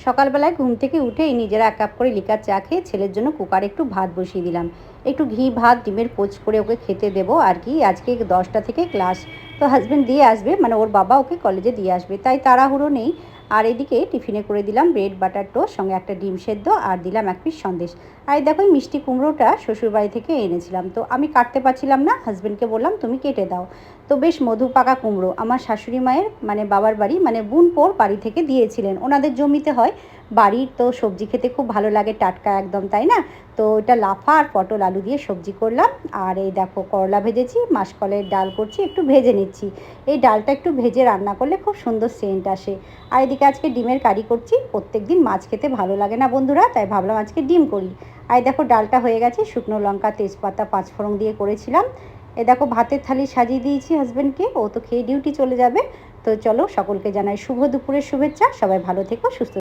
সকালবেলায় ঘুম থেকে উঠেই নিজেরা 1 কাপ করে লিকার চা খেয়ে ছেলের জন্য কুকারে একটু ভাত বসিয়ে দিলাম। একটু ঘি ভাত ডিমের পোচ করে ওকে খেতে দেবো আর কি। আজকে 10টা থেকে ক্লাস। তো হাজব্যান্ড দিয়ে আসবে, মানে ওর বাবা ওকে কলেজে দিয়ে আসবে, তাই তাড়াহুড়ো নেই। আর এদিকে টিফিনে করে দিলাম ব্রেড বাটার টোস্ট, সঙ্গে একটা ডিম সেদ্ধ আর দিলাম 1 পিস সন্দেশ। আর এই দেখো মিষ্টি কুমড়োটা শ্বশুরবাড়ি থেকে এনেছিলাম, তো আমি কাটতে পারছিলাম না, হাজব্যান্ডকে বললাম তুমি কেটে দাও। তো বেশ মধু পাকা কুমড়ো আমার শাশুড়ি মায়ের মানে বাবার বাড়ি মানে বোনপোর বাড়ি থেকে দিয়েছিলেন, ওনাদের জমিতে হয়। বাড়ির তো সবজি খেতে খুব ভালো লাগে, টাটকা একদম, তাই না? তো এটা লাফা আর পটল আলু দিয়ে সবজি করলাম। আর এই দেখো করলা ভেজেছি, মাসকলাইয়ের ডাল করছি, একটু ভেজে নিচ্ছি। এই ডালটা একটু ভেজে রান্না করলে খুব সুন্দর সেন্ট আসে। আর এদিকে আজকে ডিমের কারি করছি। প্রত্যেক দিন মাছ খেতে ভালো লাগে না বন্ধুরা, তাই ভাবলাম আজকে ডিম করি। আর দেখো ডালটা হয়ে গেছে, শুকনো লঙ্কা তেজপাতা পাঁচফোড়ন দিয়ে করেছিলাম। এ দেখো ভাতের থালি সাজিয়ে দিয়েছি হাজব্যান্ডকে, ও তো খেয়ে ডিউটি চলে যাবে। তো চলো সকলকে জানাই শুভ দুপুরের শুভেচ্ছা। সবাই ভালো থেকো, সুস্থ